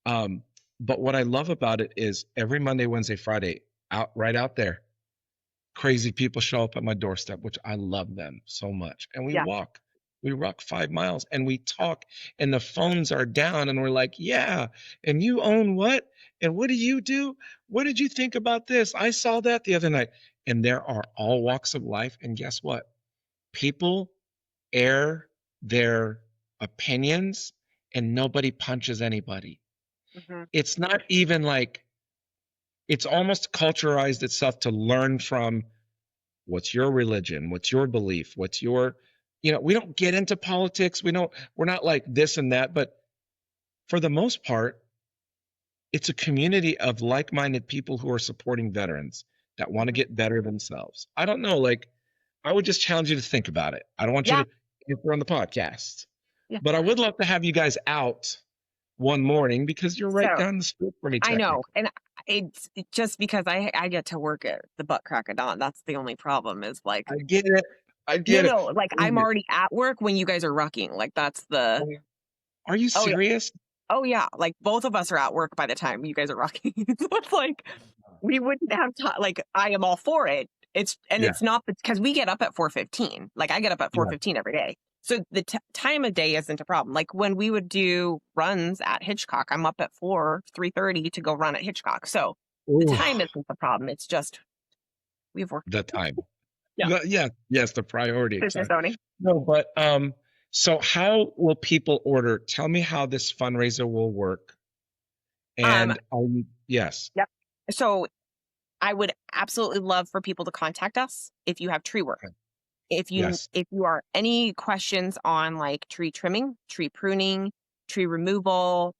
but what I love about it is every Monday, Wednesday, Friday, right out there, crazy people show up at my doorstep, which I love them so much. And we Yeah. walk. We walk 5 miles and we talk, and the phones are down, and we're like, yeah, and you own what? And what do you do? What did you think about this? I saw that the other night. And there are all walks of life. And guess what? People air their opinions, and nobody punches anybody. Mm-hmm. It's not even like, it's almost culturalized itself to learn from what's your religion, what's your belief, what's your, we don't get into politics. We're not like this and that, but for the most part, it's a community of like-minded people who are supporting veterans that want to get better themselves. I don't know, like, I would just challenge you to think about it. I don't want you to answer on the podcast, but I would love to have you guys out one morning because you're right down the street from me. I know. And it's just because I get to work at the butt crack of dawn. That's the only problem is like, I get it. I get it. Like I'm already at work when you guys are rucking. Like that's the. Are you serious? Oh yeah. Like both of us are at work by the time you guys are rocking. So it's like, we wouldn't have like, I am all for it. It's not because we get up at 4:15. Like I get up at 4:15 every day. So the time of day isn't a problem. Like when we would do runs at Hitchcock, I'm up at 3:30 to go run at Hitchcock. So the time isn't the problem. It's just we've worked the time. Yes, the priority. Business owning. No, but so how will people order? Tell me how this fundraiser will work. And yes. Yep. So I would absolutely love for people to contact us if you have tree work. Okay. If you are any questions on like tree trimming, tree pruning, tree removal,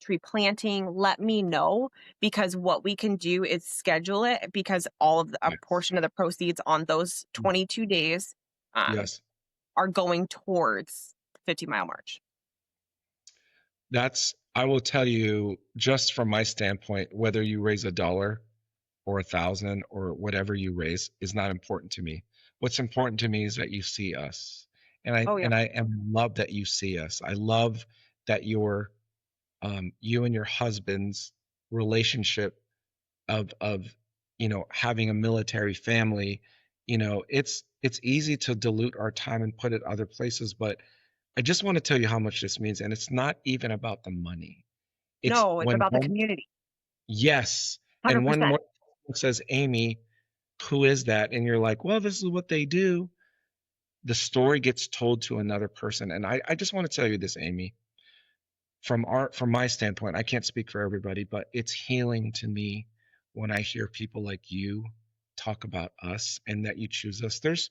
tree planting, let me know, because what we can do is schedule it, because all of a portion of the proceeds on those 22 days are going towards the 50-mile march. I will tell you, just from my standpoint, whether you raise $1 or 1,000 or whatever you raise is not important to me. What's important to me is that you see us. And I love that you see us. I love that you and your husband's relationship of having a military family. It's easy to dilute our time and put it other places, but I just want to tell you how much this means. And it's not even about the money. It's about the community. Yes. 100%. And when more says, Amy, who is that? And you're like, well, this is what they do. The story gets told to another person. And I just want to tell you this, Amy, from my standpoint, I can't speak for everybody, but it's healing to me when I hear people like you talk about us and that you choose us. There's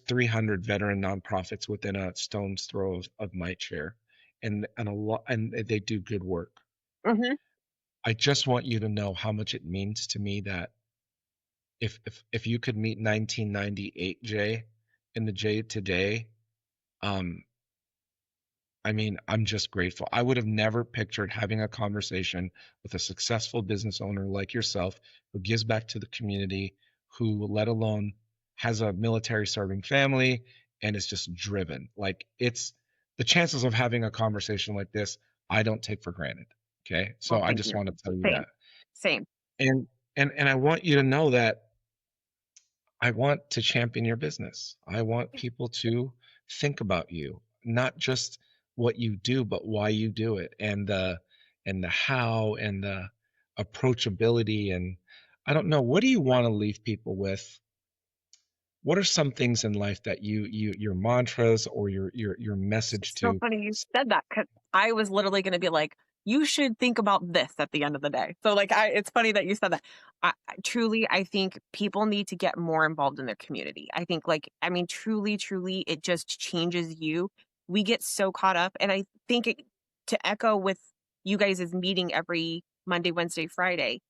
300 veteran nonprofits within a stone's throw of my chair, and they do good work. Mm-hmm. I just want you to know how much it means to me that if you could meet 1998 Jay and the Jay today, I mean, I'm just grateful. I would have never pictured having a conversation with a successful business owner like yourself, who gives back to the community, who, let alone, has a military serving family and is just driven. Like, it's the chances of having a conversation like this, I don't take for granted. Okay. So I just want to tell you that. Same. And I want you to know that I want to champion your business. I want people to think about you, not just what you do, but why you do it, and the how, and the approachability. And I don't know, what do you want to leave people with? What are some things in life that your mantras or your message to? So funny you said that, because I was literally going to be like, you should think about this at the end of the day. So like, it's funny that you said that. I think people need to get more involved in their community. I think truly, it just changes you. We get so caught up. And I think to echo with you guys' meeting every Monday, Wednesday, Friday,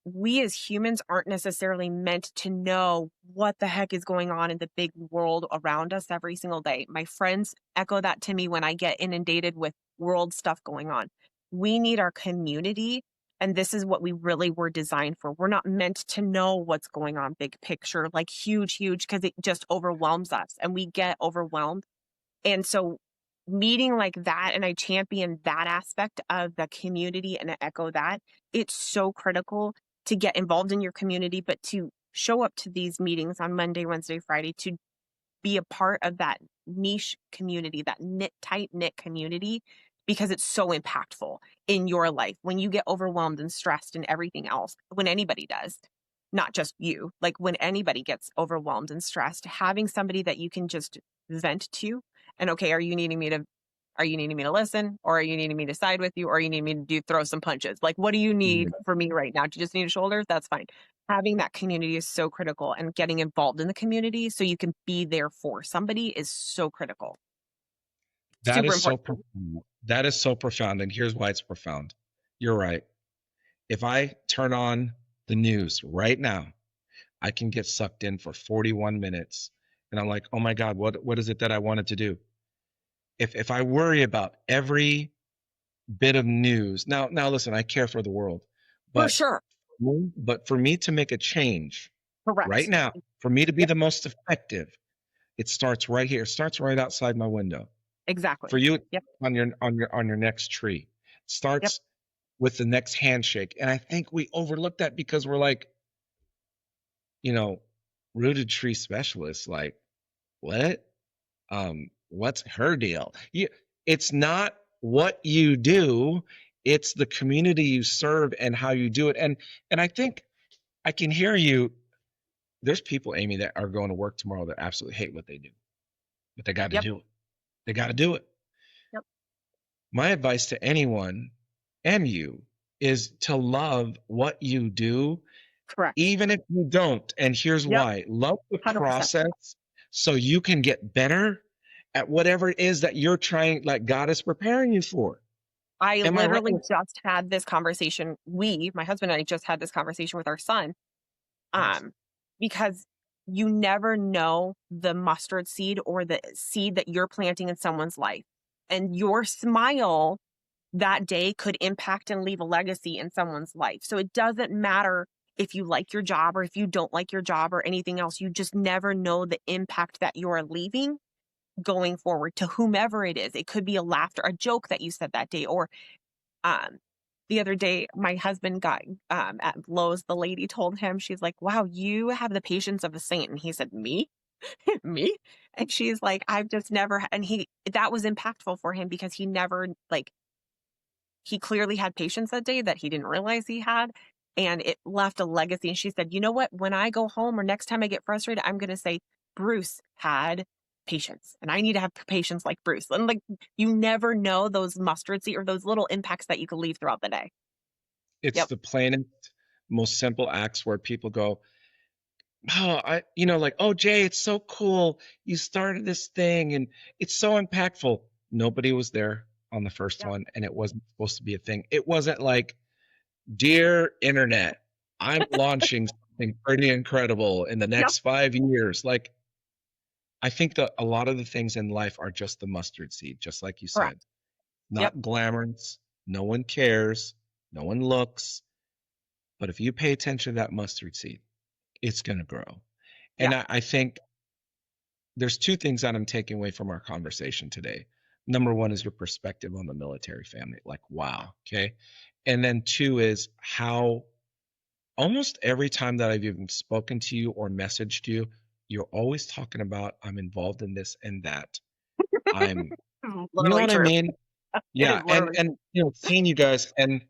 we as humans aren't necessarily meant to know what the heck is going on in the big world around us every single day. My friends echo that to me when I get inundated with world stuff going on. We need our community, and this is what we really were designed for. We're not meant to know what's going on big picture, like huge, because it just overwhelms us and we get overwhelmed. And so meeting like that, and I champion that aspect of the community and I echo that, it's so critical to get involved in your community, but to show up to these meetings on Monday, Wednesday, Friday, to be a part of that niche community, that tight knit community, because it's so impactful in your life when you get overwhelmed and stressed and everything else, when anybody does, not just you, like when anybody gets overwhelmed and stressed, having somebody that you can just vent to. And okay, are you needing me to listen, or are you needing me to side with you, or you need me to throw some punches? Like, what do you need for me right now? Do you just need a shoulder? That's fine. Having that community is so critical, and getting involved in the community so you can be there for somebody is so critical. That Super is so important. profound. That is so profound. And here's why it's profound. You're right. If I turn on the news right now, I can get sucked in for 41 minutes. And I'm like, oh my God, what is it that I wanted to do? If I worry about every bit of news, now listen, I care for the world, For but sure. for me to make a change right Correct. now, for me to be Yep. the most effective, it starts right here. It starts right outside my window. Exactly. For you, Yep. on your next tree. It starts with the next handshake. And I think we overlook that because we're like, rooted tree specialists, like, what? What's her deal? It's not what you do, it's the community you serve and how you do it. And I think I can hear you. There's people, Amy, that are going to work tomorrow that absolutely hate what they do, but they got to do it. They got to do it. Yep. My advice to anyone and you is to love what you do. Correct. Even if you don't. And here's why. Love the 100%. process so you can get better at whatever it is that you're trying, like God is preparing you for. I Am I right? literally just had this conversation. My husband and I just had this conversation with our son. Because you never know the mustard seed or the seed that you're planting in someone's life. And your smile that day could impact and leave a legacy in someone's life. So it doesn't matter if you like your job or if you don't like your job or anything else. You just never know the impact that you're leaving going forward to whomever it is. It could be a laughter, a joke that you said that day, or the other day, my husband got at Lowe's, the lady told him, she's like, wow, you have the patience of a saint. And he said, me? Me? And she's like, I've just never, and that was impactful for him because he never, he clearly had patience that day that he didn't realize he had. And it left a legacy. And she said, you know what? When I go home or next time I get frustrated, I'm going to say, Bruce had patience and I need to have patience like Bruce. And you never know those mustard seed or those little impacts that you could leave throughout the day. It's the plainest, most simple acts where people go, oh, oh, Jay, it's so cool. You started this thing and it's so impactful. Nobody was there on the first one and it wasn't supposed to be a thing. It wasn't like, dear internet, I'm launching something pretty incredible in the next 5 years. Like, I think that a lot of the things in life are just the mustard seed, just like you said. Correct. Not glamorous. No one cares. No one looks. But if you pay attention to that mustard seed, it's going to grow. And I think there's two things that I'm taking away from our conversation today. Number one is your perspective on the military family. Like, wow. Okay. And then two is how almost every time that I've even spoken to you or messaged you, you're always talking about, I'm involved in this and that. You know what I mean? Yeah. And seeing you guys and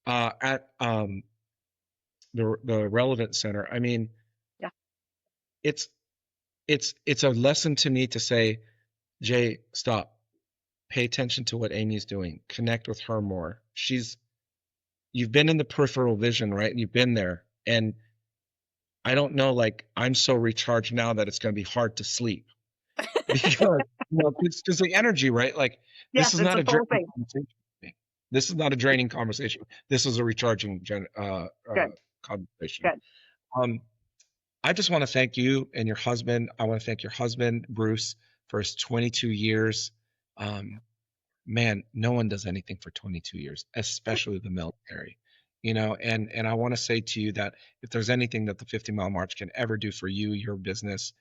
at the Relevant Center, I mean, it's a lesson to me to say, Jay, stop. Pay attention to what Amy's doing. Connect with her more. You've been in the peripheral vision, right? You've been there. And I don't know, I'm so recharged now that it's going to be hard to sleep. Because, it's just the energy, right? This is not a drinking conversation. This is not a draining conversation. This is a recharging Good, conversation. good. Um, I just want to thank you and your husband. I want to thank your husband, Bruce, for his 22 years. Um, Man, no one does anything for 22 years, especially the military. And I want to say to you that if there's anything that the 50-mile march can ever do for you, your business,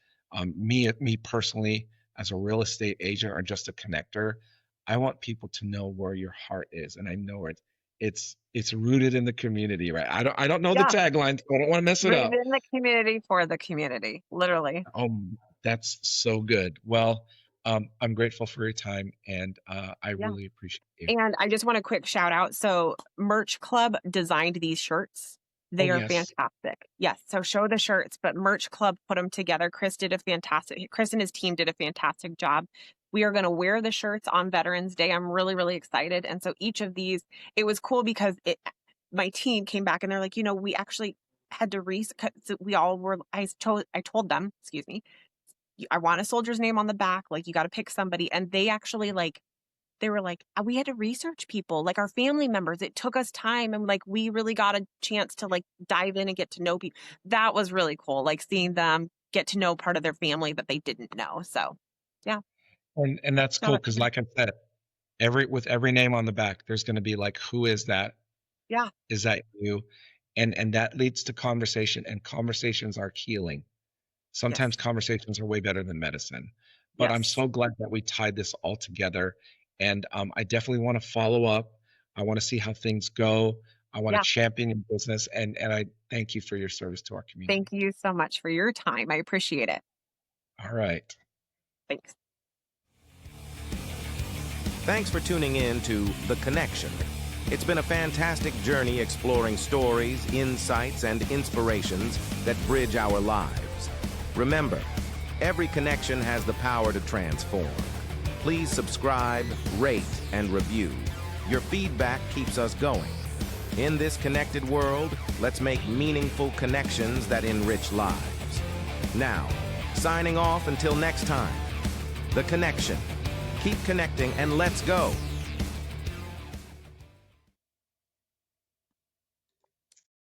me personally, as a real estate agent or just a connector, I want people to know where your heart is, and I know it's rooted in the community, right? I don't know the Yeah, tagline, so I don't want to mess it rooted up. in the community for the community, literally. Oh, that's so good. Well, I'm grateful for your time, and I Yeah. really appreciate you. And I just want a quick shout out. So Merch Club designed these shirts. Oh, They are yes. fantastic. Yes. So show the shirts, but Merch Club put them together. Chris and his team did a fantastic job. We are going to wear the shirts on Veterans Day. I'm really, really excited. And so each of these, it was cool because my team came back and they're like, we actually had to we all were, I told them, excuse me, I want a soldier's name on the back. Like you got to pick somebody. And they actually they were like, we had to research people, like our family members. It took us time. And like, we really got a chance to like dive in and get to know people. That was really cool. Like seeing them get to know part of their family that they didn't know. So yeah. And that's So, cool because, like I said, with every name on the back, there's going to be like, who is that? yeah. Is that you? And that leads to conversation, and conversations are healing. Sometimes Yes. conversations are way better than medicine. But I'm Yes. so glad that we tied this all together. And I definitely want to follow up. I want to see how things go. I want to Yeah. champion your business. And I thank you for your service to our community. Thank you so much for your time. I appreciate it. All right. Thanks. Thanks for tuning in to The Connection. It's been a fantastic journey exploring stories, insights, and inspirations that bridge our lives. Remember, every connection has the power to transform. Please subscribe, rate, and review. Your feedback keeps us going. In this connected world, let's make meaningful connections that enrich lives. Now, signing off until next time. The Connection. Keep connecting and let's go.